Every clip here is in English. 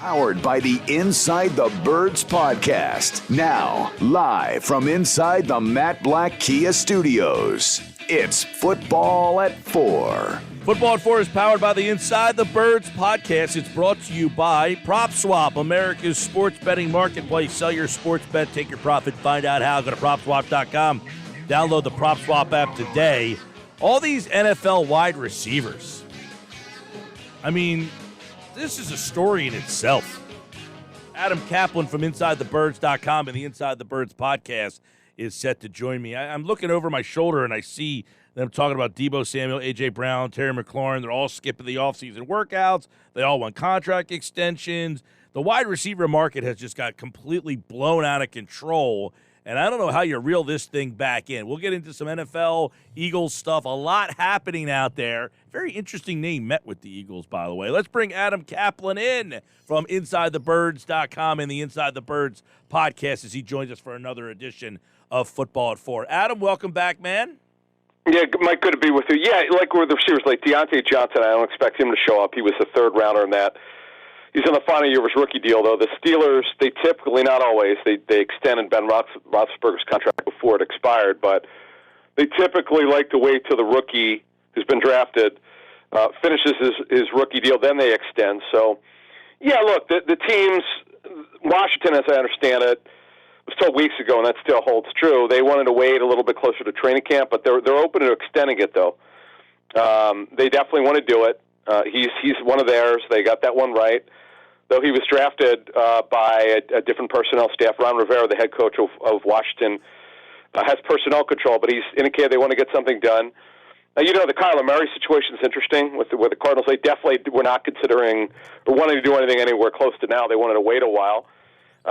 Powered by the Inside the Birds podcast. Now, live from inside the Matt Black Kia Studios, it's Football at 4. Football at 4 is powered by the Inside the Birds podcast. It's brought to you by PropSwap, America's sports betting marketplace. Sell your sports bet, take your profit, find out how. Go to PropSwap.com. Download the PropSwap app today. All these NFL wide receivers. I mean, this is a story in itself. Adam Caplan from InsideTheBirds.com and the Inside the Birds podcast is set to join me. I'm looking over my shoulder and I see them talking about Deebo Samuel, A.J. Brown, Terry McLaurin. They're all skipping the offseason workouts. They all want contract extensions. The wide receiver market has just got completely blown out of control, and I don't know how you reel this thing back in. We'll get into some NFL, Eagles stuff. A lot happening out there. Very interesting name met with the Eagles, by the way. Let's bring Adam Caplan in from InsideTheBirds.com and the Inside the Birds podcast as he joins us for another edition of Football at 4. Adam, welcome back, man. Yeah, Mike, good to be with you. Yeah, like with the receivers, like Deontay Johnson, I don't expect him to show up. He was the third rounder in that. He's in the final year of his rookie deal, though. The Steelers, they typically, not always, they extended Ben Roethlisberger's contract before it expired, but they typically like to wait till the rookie who's been drafted finishes his rookie deal, then they extend. So, yeah, look, the teams, Washington, as I understand it, was told weeks ago, and that still holds true. They wanted to wait a little bit closer to training camp, but they're open to extending it, though. They definitely want to do it. He's one of theirs. They got that one right. Though he was drafted by a different personnel staff. Ron Rivera, the head coach of Washington, has personnel control, but he's indicated they want to get something done. The Kyler Murray situation is interesting with the Cardinals. They definitely were not considering or wanting to do anything anywhere close to now. They wanted to wait a while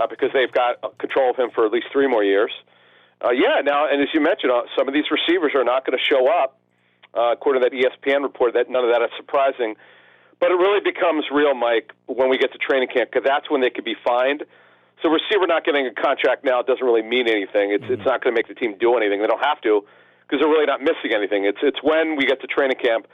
because they've got control of him for at least 3 more years. Now, and as you mentioned, some of these receivers are not going to show up, according to that ESPN report. That none of that is surprising. But it really becomes real, Mike, when we get to training camp, because that's when they could be fined. So receiver not getting a contract now doesn't really mean anything. It's not going to make the team do anything. They don't have to because they're really not missing anything. It's when we get to training camp,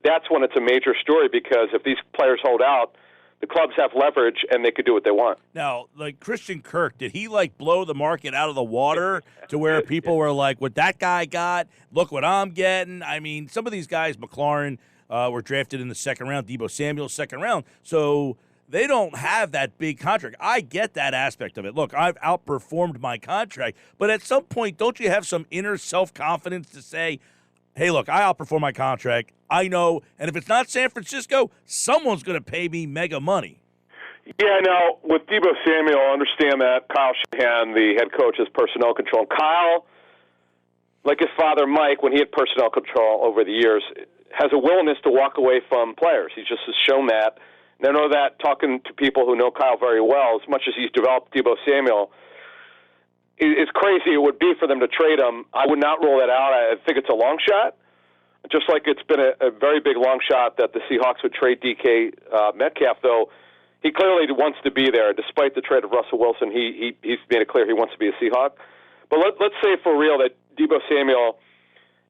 that's when it's a major story, because if these players hold out, the clubs have leverage and they could do what they want. Now, like Christian Kirk, did he blow the market out of the water to where people were like, what that guy got, look what I'm getting? I mean, some of these guys, McLaurin, were drafted in the second round, Deebo Samuel, second round. So they don't have that big contract. I get that aspect of it. Look, I've outperformed my contract, but at some point, don't you have some inner self-confidence to say, hey, look, I outperformed my contract. I know, and if it's not San Francisco, someone's going to pay me mega money. Yeah, now, with Deebo Samuel, I understand that Kyle Shanahan, the head coach, has personnel control. And Kyle, like his father Mike, when he had personnel control over the years, has a willingness to walk away from players. He just has shown that. And I know that talking to people who know Kyle very well, as much as he's developed Deebo Samuel, it's crazy it would be for them to trade him. I would not rule that out. I think it's a long shot, just like it's been a very big long shot that the Seahawks would trade DK Metcalf, though he clearly wants to be there. Despite the trade of Russell Wilson, he's made it clear he wants to be a Seahawk. But let's say for real that Deebo Samuel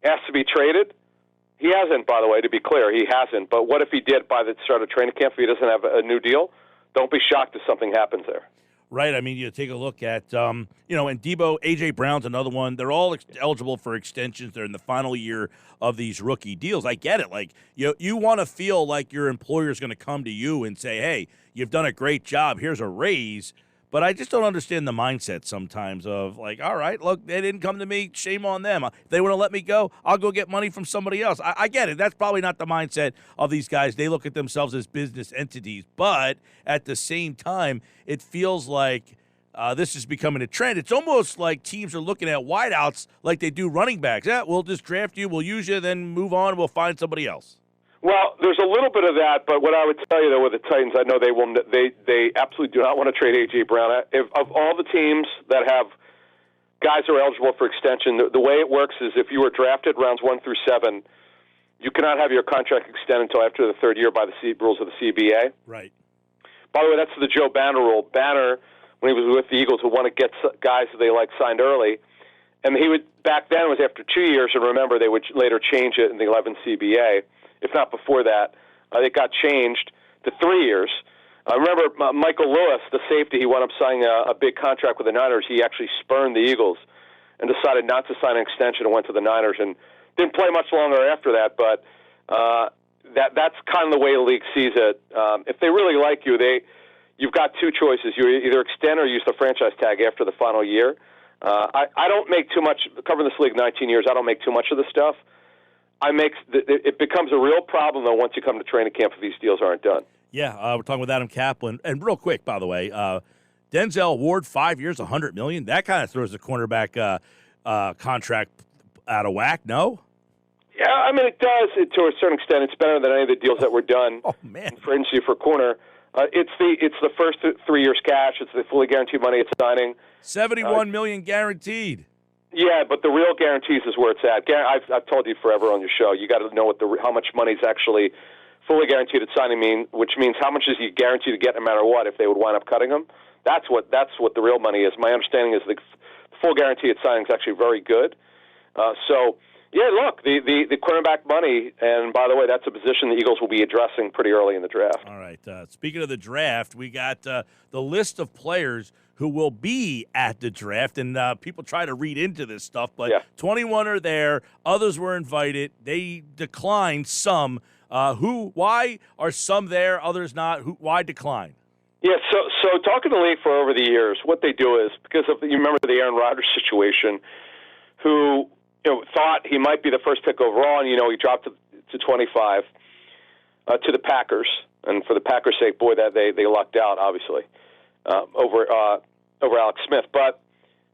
has to be traded. He hasn't, by the way, to be clear. He hasn't. But what if he did by the start of training camp if he doesn't have a new deal? Don't be shocked if something happens there. Right. I mean, you take a look at, and Deebo, A.J. Brown's another one. They're all eligible for extensions. They're in the final year of these rookie deals. I get it. Like, you want to feel like your employer's going to come to you and say, hey, you've done a great job. Here's a raise. But I just don't understand the mindset sometimes of like, all right, look, they didn't come to me. Shame on them. If they want to let me go, I'll go get money from somebody else. I get it. That's probably not the mindset of these guys. They look at themselves as business entities. But at the same time, it feels like this is becoming a trend. It's almost like teams are looking at wideouts like they do running backs. Yeah, we'll just draft you, we'll use you, then move on, we'll find somebody else. Well, there's a little bit of that, but what I would tell you, though, with the Titans, I know they absolutely do not want to trade A.J. Brown. Of all the teams that have guys who are eligible for extension, the way it works is if you were drafted rounds 1 through 7, you cannot have your contract extended until after the third year by the rules of the CBA. Right. By the way, that's the Joe Banner rule. Banner, when he was with the Eagles, would want to get guys that they signed early. And he would, back then, it was after 2 years, and remember, they would later change it in the 11 CBA. If not before that, it got changed to 3 years. I remember Michael Lewis, the safety, he wound up signing a big contract with the Niners. He actually spurned the Eagles and decided not to sign an extension and went to the Niners and didn't play much longer after that. But that's kind of the way the league sees it. If they really like you, you've got two choices. You either extend or use the franchise tag after the final year. I don't make too much, covering this league 19 years, I don't make too much of this stuff. It becomes a real problem, though, once you come to training camp if these deals aren't done. Yeah, we're talking with Adam Caplan. And real quick, by the way, Denzel Ward, 5 years, $100 million. That kind of throws the cornerback contract out of whack, no? Yeah, I mean, it does to a certain extent. It's better than any of the deals that were done in free agency for corner. It's the first 3 years cash. It's the fully guaranteed money at signing. $71 million guaranteed. Yeah, but the real guarantees is where it's at. I've told you forever on your show. You got to know how much money is actually fully guaranteed at signing which means how much is he guaranteed to get no matter what if they would wind up cutting him. That's what the real money is. My understanding is the full guarantee at signing is actually very good. So, yeah, look, the cornerback money, and by the way, that's a position the Eagles will be addressing pretty early in the draft. All right. Speaking of the draft, we got the list of players who will be at the draft, and people try to read into this stuff, but 21 are there. Others were invited. They declined some. Why are some there, others not? Why decline? Yeah, so talking to the league for over the years, what they do is, because you remember the Aaron Rodgers situation, who thought he might be the first pick overall, and he dropped to 25 to the Packers, and for the Packers' sake, boy, that they lucked out, obviously, over Alex Smith. But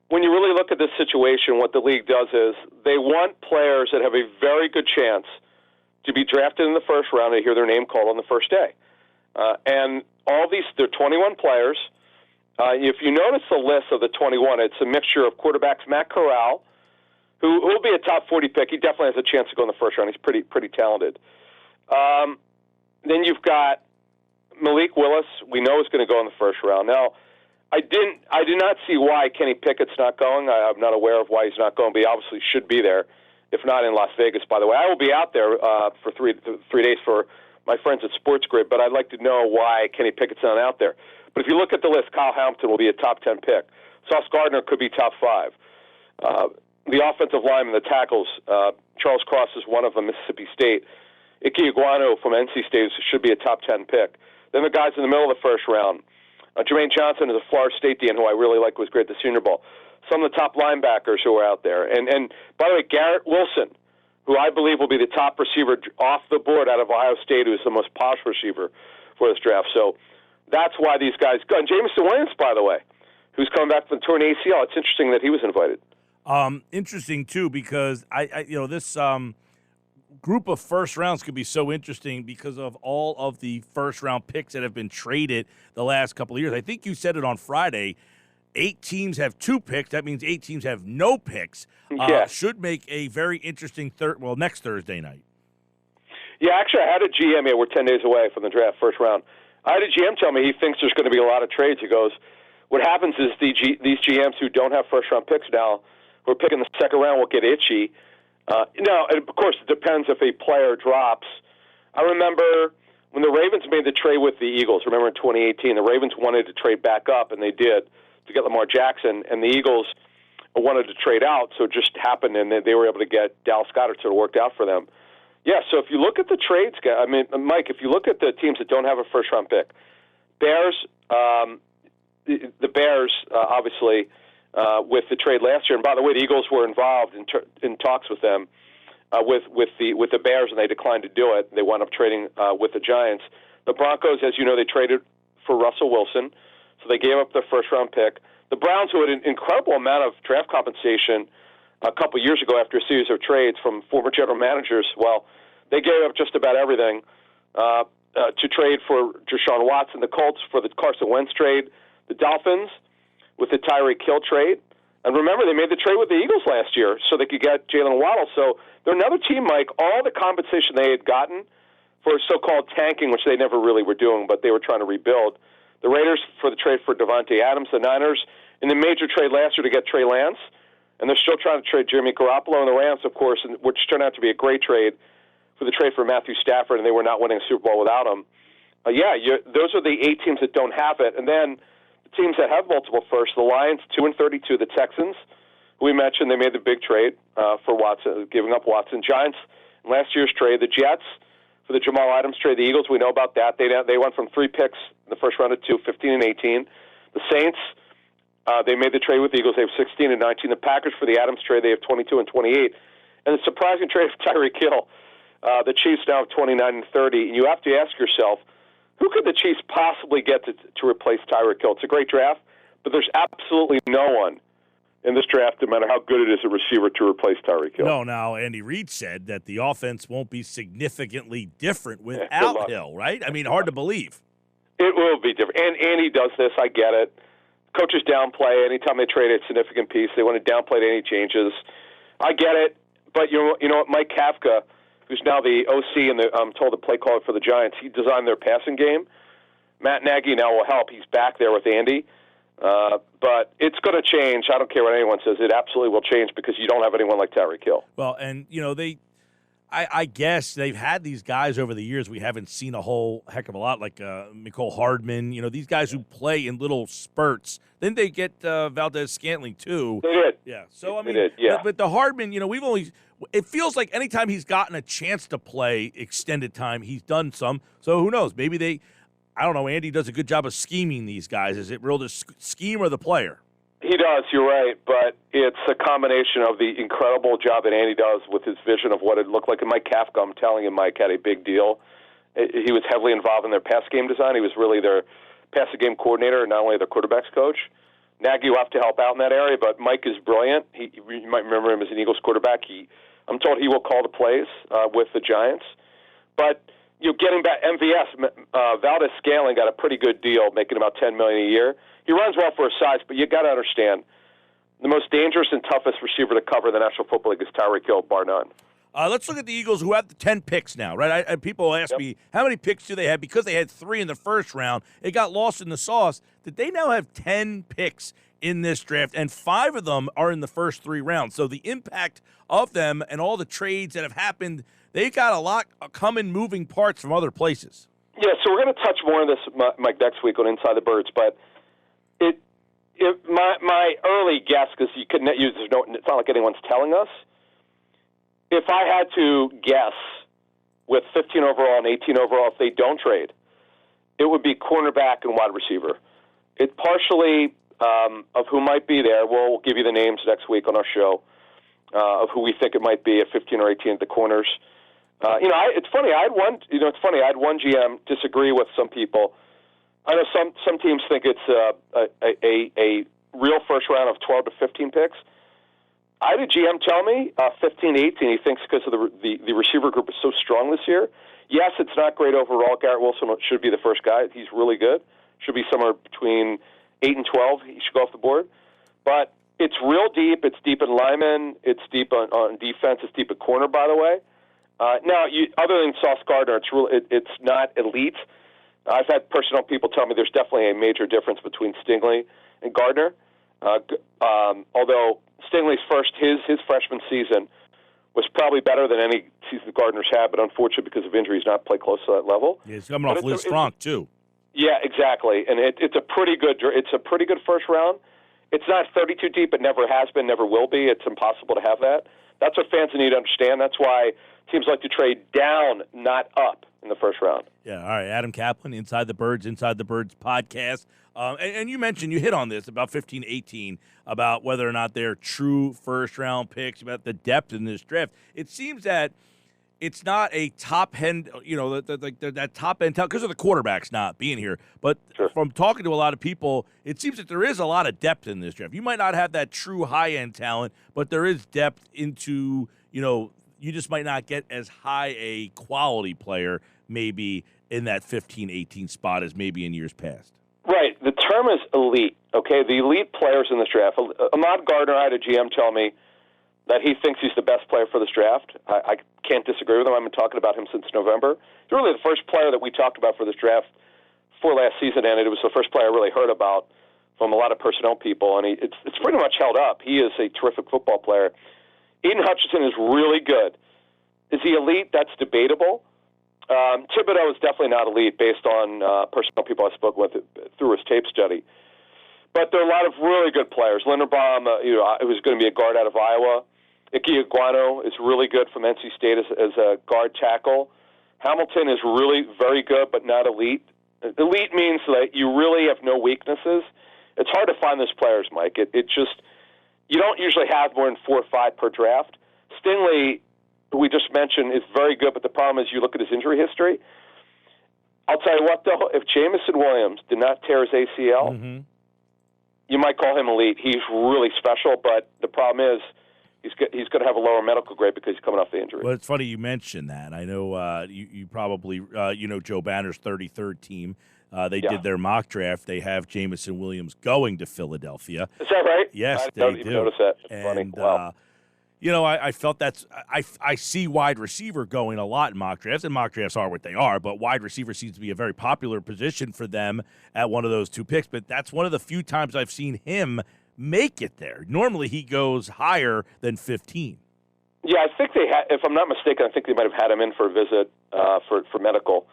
when you really look at this situation, what the league does is they want players that have a very good chance to be drafted in the first round and hear their name called on the first day. And all these, there are 21 players. If you notice the list of the 21, it's a mixture of quarterbacks. Matt Corral, who will be a top 40 pick. He definitely has a chance to go in the first round. He's pretty talented. Then you've got Malik Willis. We know is going to go in the first round. Now, I did not see why Kenny Pickett's not going. I'm not aware of why he's not going, but he obviously should be there. If not in Las Vegas, by the way. I will be out there for three days for my friends at Sports Grid, but I'd like to know why Kenny Pickett's not out there. But if you look at the list, Kyle Hamilton will be a top 10 pick. Sauce Gardner could be top 5. The offensive linemen, the tackles, Charles Cross is one of them, Mississippi State. Ike Iguano from NC State should be a top 10 pick. Then the guys in the middle of the first round. Jermaine Johnson is a Florida State DN who I really like, was great at the Senior Bowl. Some of the top linebackers who are out there. And by the way, Garrett Wilson, who I believe will be the top receiver off the board out of Ohio State, who is the most polished receiver for this draft. So that's why these guys go. And Jameson Williams, by the way, who's coming back from the torn ACL. It's interesting that he was invited. Interesting, too, because this group of first rounds could be so interesting because of all of the first-round picks that have been traded the last couple of years. I think you said it on Friday. 8 teams have 2 picks. That means 8 teams have no picks. Should make a very interesting next Thursday night. Yeah, actually, I had a GM here. We're 10 days away from the draft, first round. I had a GM tell me he thinks there's going to be a lot of trades. He goes, what happens is these GMs who don't have first-round picks now, who are picking the second round, will get itchy. Now, and of course, it depends if a player drops. I remember when the Ravens made the trade with the Eagles. Remember in 2018, the Ravens wanted to trade back up, and they did, to get Lamar Jackson, and the Eagles wanted to trade out, so it just happened, and they were able to get Dallas Goedert, so it worked out for them. Yeah, so if you look at the trades, I mean, Mike, if you look at the teams that don't have a first-round pick, Bears, the Bears, obviously, with the trade last year, and by the way, the Eagles were involved in talks with them, with the Bears, and they declined to do it. They wound up trading with the Giants. The Broncos, as you know, they traded for Russell Wilson, so they gave up their first-round pick. The Browns, who had an incredible amount of draft compensation a couple years ago after a series of trades from former general managers, well, they gave up just about everything to trade for Deshaun Watson. The Colts for the Carson Wentz trade. The Dolphins with the Tyreek Hill trade. And remember, they made the trade with the Eagles last year so they could get Jalen Waddle. So they're another team, Mike. All the compensation they had gotten for so-called tanking, which they never really were doing, but they were trying to rebuild. The Raiders for the trade for Devontae Adams. The Niners in the major trade last year to get Trey Lance. And they're still trying to trade Jimmy Garoppolo. And the Rams, of course, which turned out to be a great trade for the trade for Matthew Stafford, and they were not winning a Super Bowl without him. those are the 8 teams that don't have it. And then the teams that have multiple firsts, the Lions, 2-32, the Texans, who we mentioned, they made the big trade for Watson, giving up Watson. Giants, in last year's trade, the Jets, for the Jamal Adams trade, the Eagles, we know about that. They went from 3 picks in the first round to 15 and 18. The Saints, they made the trade with the Eagles. They have 16 and 19. The Packers, for the Adams trade, they have 22 and 28. And the surprising trade of Tyreek Hill, the Chiefs now have 29 and 30. And you have to ask yourself, who could the Chiefs possibly get to replace Tyreek Hill? It's a great draft, but there's absolutely no one in this draft, no matter how good it is, a receiver to replace Tyreek Hill. No, now Andy Reid said that the offense won't be significantly different without Hill, right? I mean, hard to believe. It will be different. And Andy does this, I get it. Coaches downplay anytime they trade a significant piece. They want to downplay any changes. I get it. But you know what, Mike Kafka, who's now the OC and I'm told the play caller for the Giants, he designed their passing game. Matt Nagy now will help. He's back there with Andy. But it's going to change. I don't care what anyone says. It absolutely will change because you don't have anyone like Tyreek Hill. Well, and, I guess they've had these guys over the years we haven't seen a whole heck of a lot, like Mecole Hardman, these guys who play in little spurts. Then they get Valdez-Scantling, too. They did. Yeah. So, I mean, they did, yeah. But the Hardman, it feels like anytime he's gotten a chance to play extended time, he's done some. So who knows? Maybe I don't know, Andy does a good job of scheming these guys. Is it real the scheme or the player? He does, you're right, but it's a combination of the incredible job that Andy does with his vision of what it looked like. And Mike Kafka, I'm telling you, Mike had a big deal. He was heavily involved in their pass game design. He was really their passing game coordinator and not only their quarterback's coach. Nagy will have to help out in that area, but Mike is brilliant. You might remember him as an Eagles quarterback. I'm told he will call the plays with the Giants. But getting back, MVS, Valdez-Scantling got a pretty good deal, making about $10 million a year. He runs well for his size, but you got to understand, the most dangerous and toughest receiver to cover the National Football League is Tyreek Hill, bar none. Let's look at the Eagles, who have the 10 picks now, right? People ask me, how many picks do they have? Because they had 3 in the first round, it got lost in the sauce. Did they now have 10 picks in this draft, and 5 of them are in the first 3 rounds? So the impact of them and all the trades that have happened, they got a lot of moving parts from other places. Yeah, so we're going to touch more on this, Mike, next week on Inside the Birds, but my early guess, because you couldn't use, it's not like anyone's telling us. If I had to guess with 15 overall and 18 overall, if they don't trade, it would be cornerback and wide receiver. It partially of who might be there. We'll give you the names next week on our show of who we think it might be at 15 or 18 at the corners. It's funny. I had one GM disagree with some people. I know some teams think it's a real first round of 12 to 15 picks. I had a GM tell me 15 to 18. He thinks because of the receiver group is so strong this year. Yes, it's not great overall. Garrett Wilson should be the first guy. He's really good. Should be somewhere between 8 and 12. He should go off the board. But it's real deep. It's deep in linemen. It's deep on defense. It's deep at corner, by the way. Now, other than Sauce Gardner, it's not elite. I've had personnel people tell me there's definitely a major difference between Stingley and Gardner. Although Stingley's his freshman season was probably better than any season Gardner's had, but unfortunately because of injuries, not play close to that level. Yeah, he's coming off Liz Frank too. Yeah, exactly, and it's a pretty good first round. It's not 32 deep. It never has been, never will be. It's impossible to have that. That's what fans need to understand. That's why teams like to trade down, not up, in the first round. Yeah, all right. Adam Caplan, Inside the Birds podcast. And you mentioned, you hit on this about 15, 18, about whether or not they're true first-round picks, about the depth in this draft. It seems that it's not a top-end, that top-end talent, because of the quarterbacks not being here. But from talking to a lot of people, it seems that there is a lot of depth in this draft. You might not have that true high-end talent, but there is depth into, you just might not get as high a quality player maybe in that 15, 18 spot as maybe in years past. Right. The term is elite, okay? The elite players in this draft. Ahmad Gardner, I had a GM tell me that he thinks he's the best player for this draft. I can't disagree with him. I've been talking about him since November. He's really the first player that we talked about for this draft for last season, and it was the first player I really heard about from a lot of personnel people, and it's pretty much held up. He is a terrific football player. Aiden Hutchinson is really good. Is he elite? That's debatable. Thibodeau is definitely not elite based on personal people I spoke with through his tape study. But there are a lot of really good players. Linderbaum, who's going to be a guard out of Iowa. Ike Iguano is really good from NC State as a guard tackle. Hamilton is really very good, but not elite. Elite means that you really have no weaknesses. It's hard to find those players, Mike. It just, you don't usually have more than 4 or 5 per draft. Stingley, who we just mentioned, is very good, but the problem is you look at his injury history. I'll tell you what, though, if Jamison Williams did not tear his ACL, you might call him elite. He's really special, but the problem is he's going to have a lower medical grade because he's coming off the injury. Well, it's funny you mentioned that. I know you probably Joe Banner's 33rd team. They did their mock draft. They have Jamison Williams going to Philadelphia. Is that right? Yes, I they don't do. even notice that. It's and, funny. Wow. I felt I see wide receiver going a lot in mock drafts, and mock drafts are what they are, but wide receiver seems to be a very popular position for them at one of those 2 picks. But that's one of the few times I've seen him make it there. Normally he goes higher than 15. Yeah, I think they had, if I'm not mistaken, I think they might have had him in for a visit for medical.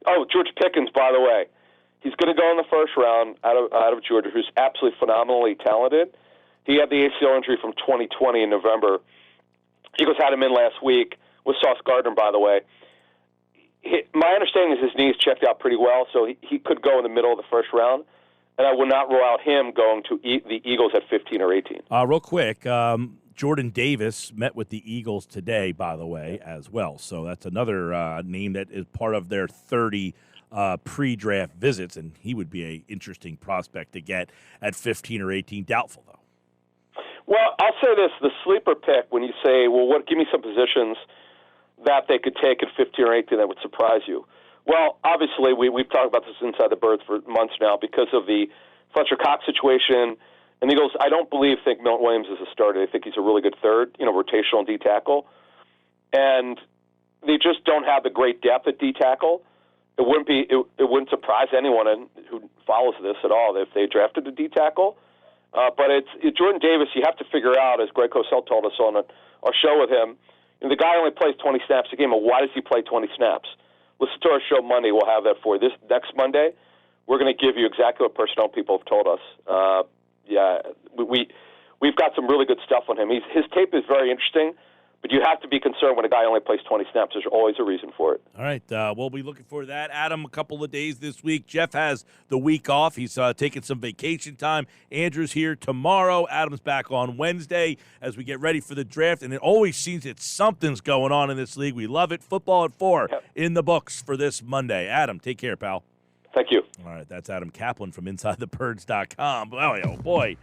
Oh, George Pickens, by the way. He's going to go in the first round out of Georgia, who's absolutely phenomenally talented. He had the ACL injury from 2020 in November. Eagles had him in last week with Sauce Gardner, by the way. My understanding is his knees checked out pretty well, so he could go in the middle of the first round. And I would not rule out him going to the Eagles at 15 or 18. Real quick, Jordan Davis met with the Eagles today, by the way, as well. So that's another name that is part of their 30 pre-draft visits, and he would be an interesting prospect to get at 15 or 18. Doubtful, though. Well, I'll say this. The sleeper pick, when you say, well, give me some positions that they could take at 15 or 18 that would surprise you. Well, obviously, we've talked about this inside the Birds for months now because of the Fletcher Cox situation. And the Eagles, I don't think Milton Williams is a starter. I think he's a really good third, rotational D tackle. And they just don't have the great depth at D tackle. It wouldn't surprise anyone who follows this at all if they drafted a D tackle. But it's Jordan Davis. You have to figure out, as Greg Cosell told us on our show with him, the guy only plays 20 snaps a game. But why does he play 20 snaps? Listen to our show Monday. We'll have that for you. This next Monday, we're going to give you exactly what personnel people have told us. We've got some really good stuff on him. His tape is very interesting, but you have to be concerned when a guy only plays 20 snaps. There's always a reason for it. All right, we'll be looking for that. Adam, a couple of days this week. Jeff has the week off. He's taking some vacation time. Andrew's here tomorrow. Adam's back on Wednesday as we get ready for the draft, and it always seems that something's going on in this league. We love it. Football at 4 in the books for this Monday. Adam, take care, pal. Thank you. All right, that's Adam Caplan from InsideTheBirds.com. Oh, boy.